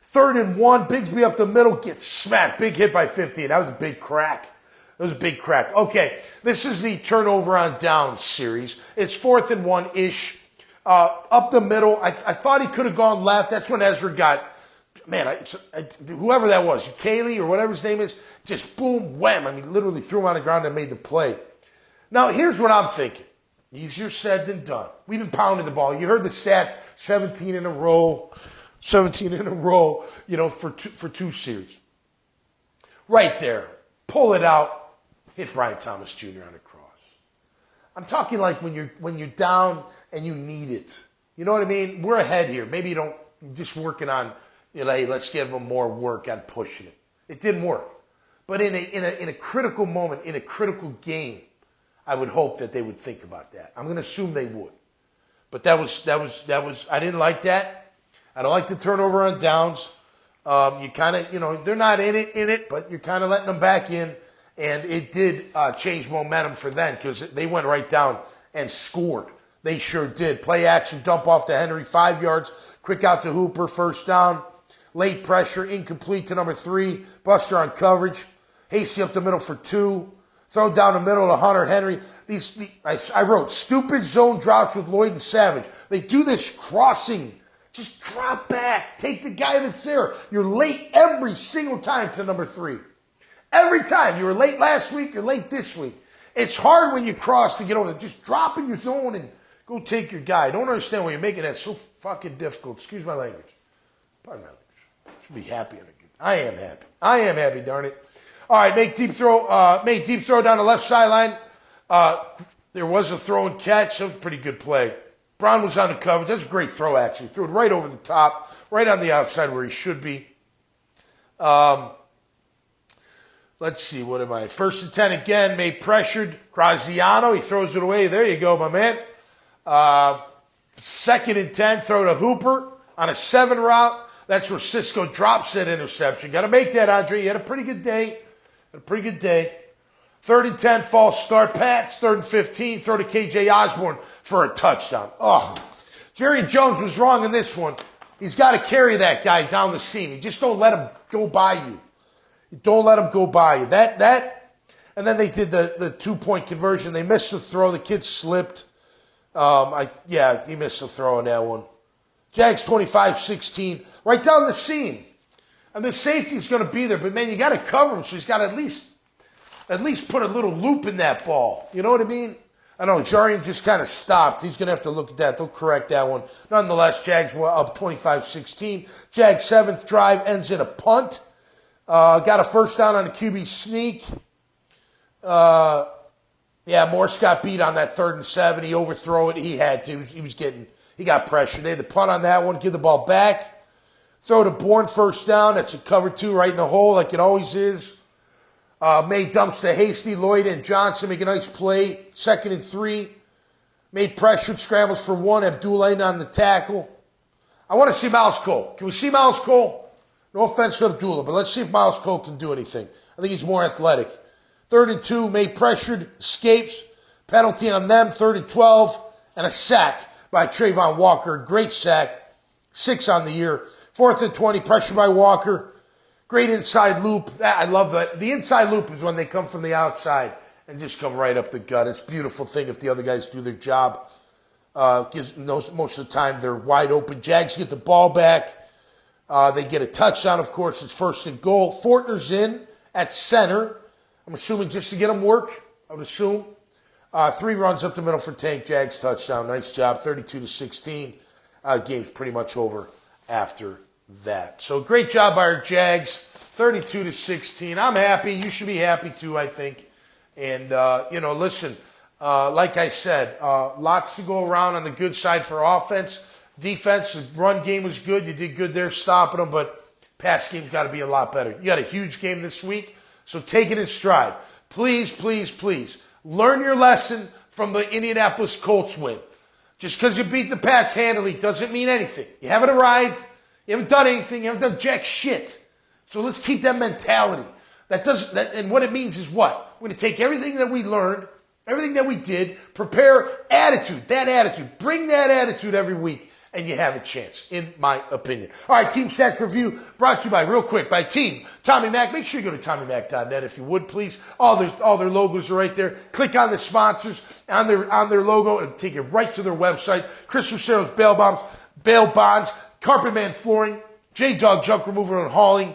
3rd and 1, Bigsby up the middle, gets smacked. Big hit by 15. That was a big crack. It was a big crack. Okay, this is the turnover on downs series. It's 4th and 1-ish. Up the middle, I thought he could have gone left. That's when Ezra got, whoever that was, Kaylee or whatever his name is, just boom, wham. I mean, literally threw him on the ground and made the play. Now, here's what I'm thinking. Easier said than done. We've been pounding the ball. You heard the stats, 17 in a row, for two series. Right there. Pull it out. Hit Brian Thomas Jr. on a cross. I'm talking like when you're down and you need it. You know what I mean? We're ahead here. Maybe you're just working on, hey, let's give them more work on pushing it. It didn't work. But in a critical moment, in a critical game, I would hope that they would think about that. I'm going to assume they would. But that was I didn't like that. I don't like the turnover on downs. You kind of, they're not in it, but you're kind of letting them back in. And it did change momentum for them because they went right down and scored. They sure did. Play action, dump off to Henry, 5 yards. Quick out to Hooper, first down. Late pressure, incomplete to number 3. Buster on coverage. Hasty up the middle for 2. Throw down the middle to Hunter Henry. I wrote, stupid zone drops with Lloyd and Savage. They do this crossing. Just drop back. Take the guy that's there. You're late every single time to number 3. Every time. You were late last week, you're late this week. It's hard when you cross to get over there. Just drop in your zone and go take your guy. I don't understand why you're making that so fucking difficult. Excuse my language. Pardon my language. I should be happy. I am happy. I am happy, darn it. All right, make deep throw down the left sideline. There was a throw and catch. That was a pretty good play. Brown was on the coverage. That's a great throw, actually. Threw it right over the top, right on the outside where he should be. Let's see, what am I? 1st and 10 again, made pressured. Graziano, he throws it away. There you go, my man. 2nd and 10, throw to Hooper on a 7 route. That's where Cisco drops that interception. Got to make that, Andre. You had a pretty good day. 3rd and 10, false start. Pats, 3rd and 15, throw to KJ Osborne for a touchdown. Oh, Jerry Jones was wrong in this one. He's got to carry that guy down the seam. You just don't let him go by you. Don't let him go by you. And then they did the 2-point conversion. They missed the throw. The kid slipped. He missed the throw on that one. Jags 25-16, right down the seam. And the safety's going to be there, but man, you got to cover him, so he's got to at least put a little loop in that ball. You know what I mean? I know Jarian just kind of stopped. He's going to have to look at that. They'll correct that one. Nonetheless, Jags were up 25-16. Jags 7th drive ends in a punt. Got a first down on a QB sneak. Morse got beat on that 3rd and 7. He overthrew it. He had to. He got pressured. They had the punt on that one. Give the ball back. Throw to Bourne, first down. That's a cover 2 right in the hole like it always is. May dumps to Hasty, Lloyd, and Johnson. Make a nice play. 2nd and 3. Made pressured. Scrambles for 1. Abdullah on the tackle. I want to see Miles Cole. Can we see Miles Cole? No offense to Abdullah, but let's see if Miles Cole can do anything. I think he's more athletic. 3rd and 2, made pressured, escapes, penalty on them, 3rd and 12, and a sack by Trayvon Walker. Great sack, 6 on the year. 4th and 20, pressure by Walker. Great inside loop. I love that. The inside loop is when they come from the outside and just come right up the gut. It's a beautiful thing if the other guys do their job. Most of the time they're wide open. Jags get the ball back. They get a touchdown, of course. It's 1st and goal. Fortner's in at center. I'm assuming just to get him work, I would assume. 3 runs up the middle for Tank. Jags touchdown. Nice job. 32-16. Game's pretty much over after that. So great job by our Jags. 32-16. I'm happy. You should be happy too, I think. And, listen, like I said, lots to go around on the good side for offense. Defense, the run game was good. You did good there stopping them, but pass game's got to be a lot better. You got a huge game this week, so take it in stride. Please, please, please, learn your lesson from the Indianapolis Colts win. Just because you beat the Pats handily doesn't mean anything. You haven't arrived. You haven't done anything. You haven't done jack shit. So let's keep that mentality. And what it means is what? We're going to take everything that we learned, everything that we did, prepare attitude, bring that attitude every week. and you have a chance, in my opinion. All right, Team Stats Review brought to you by, real quick, by Team Tommy Mac. Make sure you go to TommyMac.net if you would, please. All their logos are right there. Click on the sponsors on their logo and take you right to their website. Chris Rusero's Bail Bonds, Carpet Man Flooring, J-Dog Junk Removal and Hauling,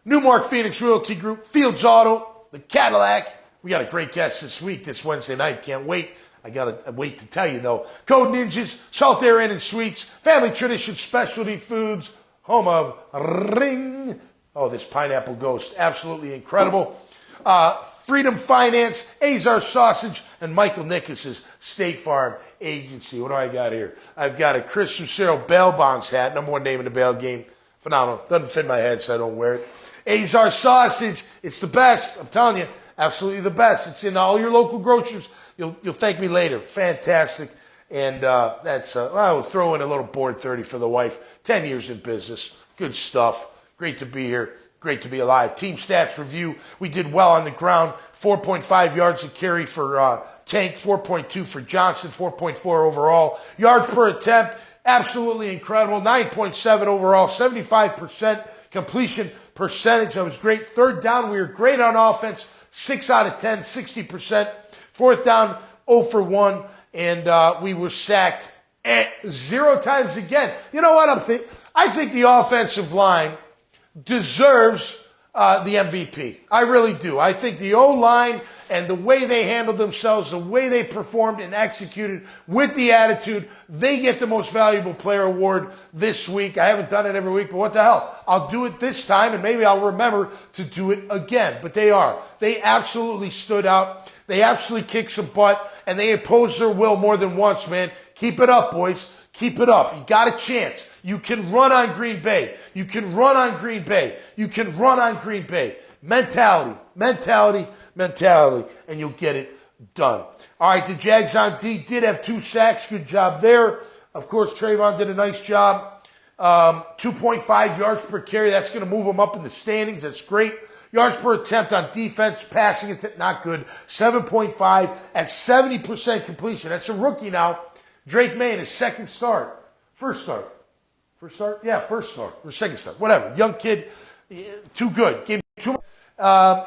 Newmark Phoenix Realty Group, Fields Auto, the Cadillac. We got a great guest this Wednesday night. Can't wait. I got to wait to tell you, though. Code Ninjas, Salt Air Inn and Suites, Family Tradition Specialty Foods, home of Ring. Oh, this Pineapple Ghost, absolutely incredible. Freedom Finance, Azar Sausage, and Michael Nickus' State Farm Agency. What do I got here? I've got a Chris Russero Bail Bonds hat, number one name in the bail game. Phenomenal. Doesn't fit my head, so I don't wear it. Azar Sausage, it's the best. I'm telling you, absolutely the best. It's in all your local grocers. You'll thank me later. Fantastic. And I will throw in a little board 30 for the wife. 10 years in business. Good stuff. Great to be here. Great to be alive. Team Stats Review. We did well on the ground. 4.5 yards a carry for Tank. 4.2 for Johnson. 4.4 overall. Yards per attempt. Absolutely incredible. 9.7 overall. 75% completion percentage. That was great. Third down, we were great on offense. 6 out of 10, 60%. Fourth down, 0 for 1. And we were sacked 0 times again. You know what I'm thinking? I think the offensive line deserves the MVP. I really do. I think the O-line and the way they handled themselves, the way they performed and executed with the attitude, they get the most valuable player award this week. I haven't done it every week, but what the hell? I'll do it this time, and maybe I'll remember to do it again. But they absolutely stood out. They absolutely kicked some butt, and they imposed their will more than once, man. Keep it up, boys. Keep it up. You got a chance. You can run on Green Bay. You can run on Green Bay. You can run on Green Bay. Mentality, and you'll get it done. All right, the Jags on D did have 2 sacks. Good job there. Of course, Trayvon did a nice job. 2.5 yards per carry. That's going to move them up in the standings. That's great. Yards per attempt on defense, passing attempt, not good. 7.5 at 70% completion. That's a rookie now. Drake May in his second start. First start? Yeah, first start. Or second start. Whatever. Young kid. Too good. Gave me too much.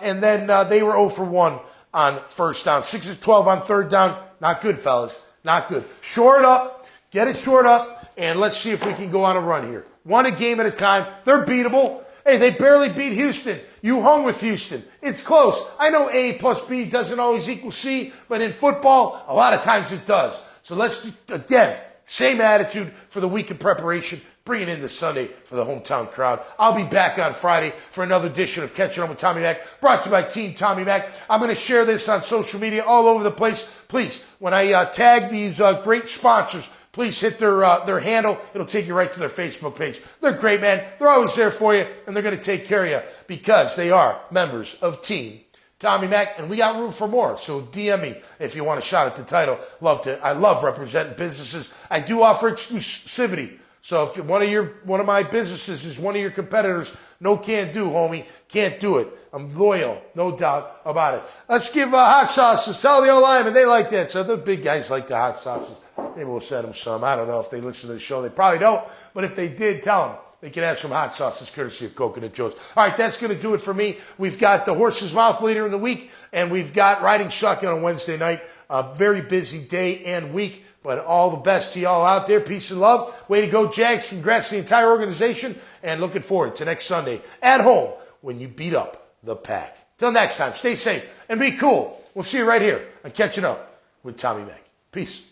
And then they were 0 for 1 on first down. 6 of 12 on third down. Not good, fellas. Not good. Shore it up. Get it shored up. And let's see if we can go on a run here. One a game at a time. They're beatable. Hey, they barely beat Houston. You hung with Houston. It's close. I know A plus B doesn't always equal C, but in football, a lot of times it does. So let's do, again, same attitude for the week of preparation. Bring it in this Sunday for the hometown crowd. I'll be back on Friday for another edition of Catching Up with Tommy Mac, brought to you by Team Tommy Mac. I'm going to share this on social media all over the place. Please, when I tag these great sponsors, please hit their handle. It'll take you right to their Facebook page. They're great, man. They're always there for you, and they're going to take care of you because they are members of Team Tommy Mac, and we got room for more. So DM me if you want a shot at the title. I love representing businesses. I do offer exclusivity. So if one of my businesses is one of your competitors, no can't do, homie. Can't do it. I'm loyal, no doubt about it. Let's give hot sauces. Tell the O-linemen they like that. So the big guys like the hot sauces. Maybe we'll send them some. I don't know if they listen to the show. They probably don't. But if they did, tell them. They can have some hot sauces courtesy of Coconut Joe's. All right, that's going to do it for me. We've got the Horse's Mouth later in the week, and we've got Riding Shotgun on Wednesday night. A very busy day and week, but all the best to y'all out there. Peace and love. Way to go, Jags. Congrats to the entire organization, and looking forward to next Sunday at home when you beat up the Pack. Till next time, stay safe and be cool. We'll see you right here on Catching Up with Tommy Mac. Peace.